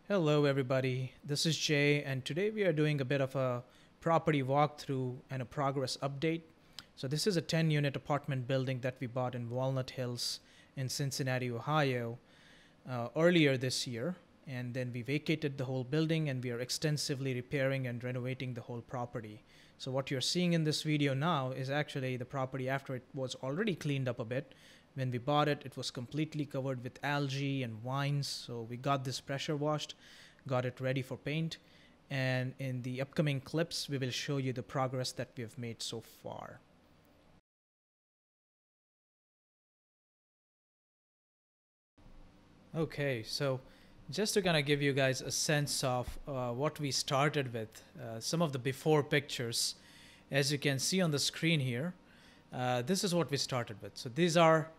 Hello everybody, this is Jay and today we are doing a bit of a property walkthrough and a progress update. So this is a 10-unit apartment building that we bought in Walnut Hills in Cincinnati, Ohio earlier this year, and then we vacated the whole building and we are extensively repairing and renovating the whole property. So what you're seeing in this video now is actually the property after it was already cleaned up a bit. When we bought it, it was completely covered with algae and vines, so we got this pressure washed, got it ready for paint, and in the upcoming clips we will show you the progress that we have made so far. Okay, so just to kind of give you guys a sense of what we started with, some of the before pictures, as you can see on the screen here, this is what we started with. So these are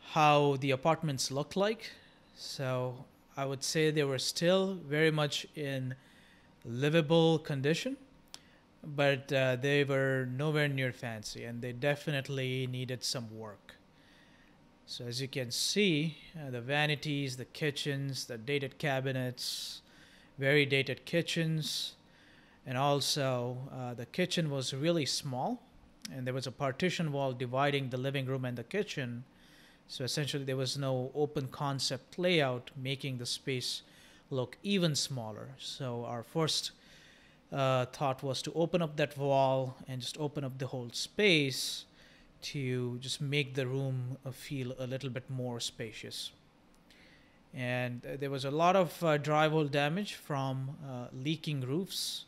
how the apartments looked like. So I would say they were still very much in livable condition, but they were nowhere near fancy and they definitely needed some work. So as you can see, the vanities, the kitchens, the dated cabinets, very dated kitchens, and also the kitchen was really small and there was a partition wall dividing the living room and the kitchen. So essentially there was no open concept layout making the space look even smaller. So our first thought was to open up that wall and just open up the whole space to just make the room feel a little bit more spacious. And there was a lot of drywall damage from leaking roofs.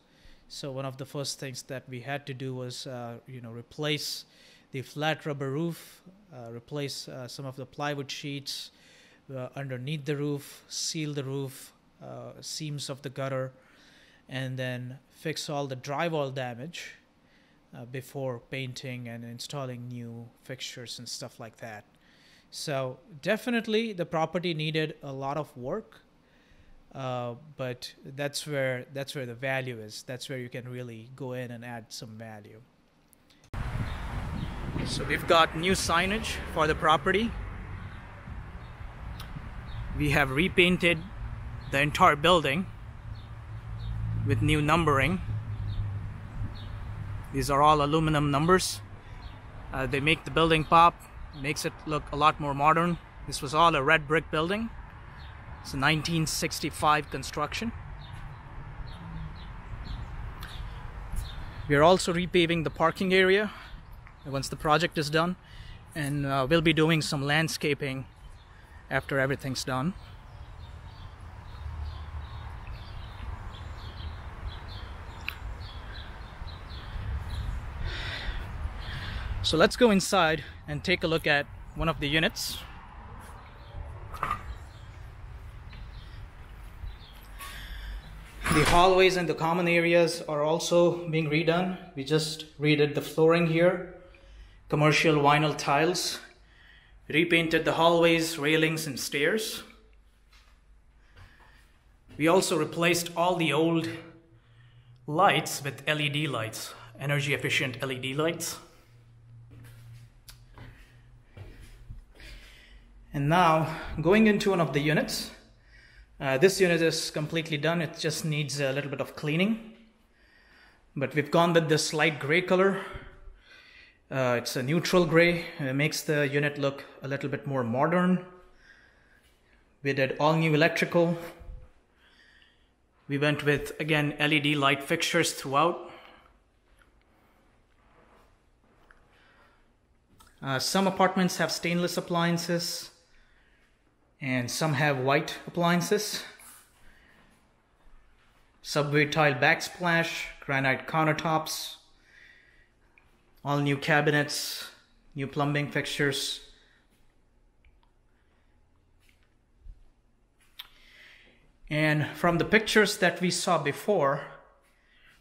So one of the first things that we had to do was replace the flat rubber roof, replace some of the plywood sheets underneath the roof, seal the roof, seams of the gutter, and then fix all the drywall damage before painting and installing new fixtures and stuff like that. So definitely the property needed a lot of work, but that's where the value is. That's where you can really go in and add some value. So we've got new signage for the property. We have repainted the entire building with new numbering. These are all aluminum numbers. They make the building pop, makes it look a lot more modern. This was all a red brick building. It's a 1965 construction. We are also repaving the parking area once the project is done, and we'll be doing some landscaping after everything's done. So let's go inside and take a look at one of the units. The hallways and the common areas are also being redone. We just redid the flooring here, commercial vinyl tiles, repainted the hallways, railings, and stairs. We also replaced all the old lights with LED lights, energy efficient LED lights. And now, going into one of the units. This unit is completely done. It just needs a little bit of cleaning. But we've gone with this light gray color. It's a neutral gray. It makes the unit look a little bit more modern. We did all new electrical. We went with, again, LED light fixtures throughout. Some apartments have stainless appliances, and some have white appliances. Subway tile backsplash, granite countertops, all new cabinets, new plumbing fixtures. And from the pictures that we saw before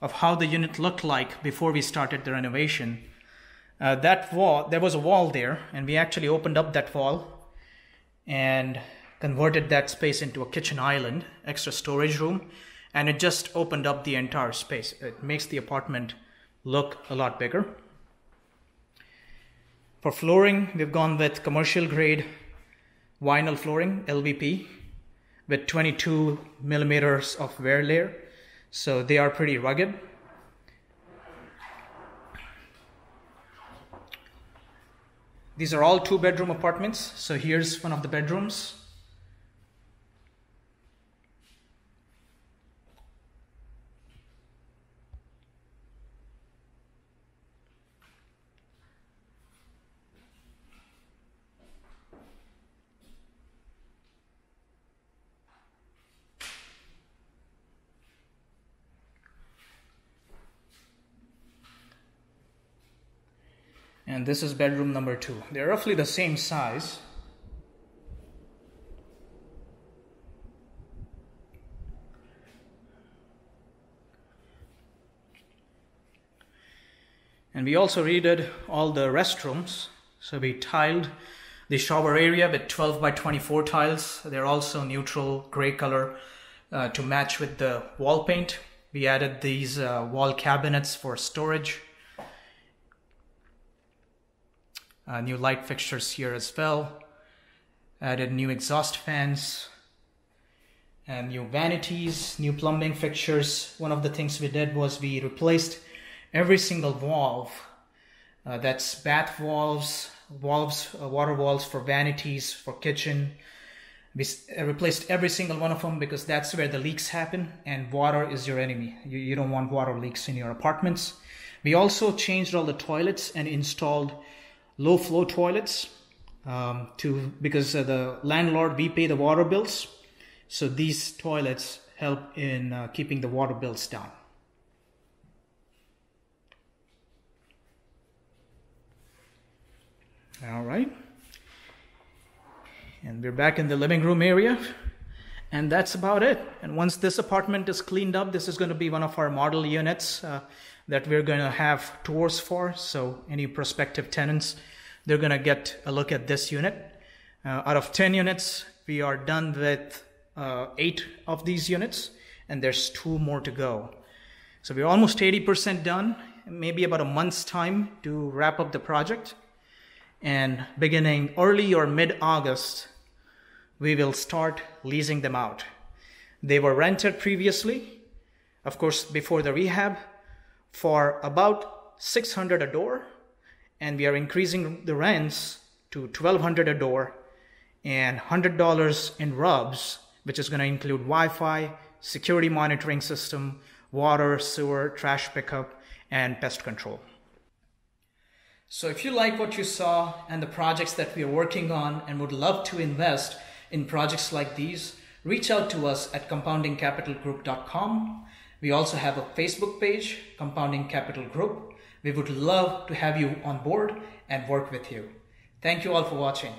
of how the unit looked like before we started the renovation, that wall, there was a wall there, and we actually opened up that wall and converted that space into a kitchen island, extra storage room, and it just opened up the entire space. It makes the apartment look a lot bigger. For flooring, we've gone with commercial grade vinyl flooring, LVP. with 22 millimeters of wear layer. So they are pretty rugged. These are all 2-bedroom apartments. So here's one of the bedrooms. And this is bedroom number 2. They're roughly the same size. And we also redid all the restrooms. So we tiled the shower area with 12 by 24 tiles. They're also neutral gray color to match with the wall paint. We added these wall cabinets for storage. New light fixtures here as well. Added new exhaust fans and new vanities, new plumbing fixtures. One of the things we did was we replaced every single valve. That's bath valves, water valves for vanities, for kitchen. We replaced every single one of them because that's where the leaks happen, and water is your enemy. You don't want water leaks in your apartments. We also changed all the toilets and installed low flow toilets because the landlord, we pay the water bills. So these toilets help in keeping the water bills down. All right. And we're back in the living room area. And that's about it. And once this apartment is cleaned up, this is going to be one of our model units that we're going to have tours for. So any prospective tenants, they're going to get a look at this unit. Out of 10 units, we are done with 8 of these units, and there's 2 more to go. So we're almost 80% done, maybe about a month's time to wrap up the project. And beginning early or mid-August, we will start leasing them out. They were rented previously, of course, before the rehab, for about $600 a door, and we are increasing the rents to $1,200 a door and $100 in rubs, which is going to include Wi-Fi, security monitoring system, water, sewer, trash pickup, and pest control. So if you like what you saw and the projects that we are working on and would love to invest in projects like these, reach out to us at compoundingcapitalgroup.com. We also have a Facebook page, Compounding Capital Group. We would love to have you on board and work with you. Thank you all for watching.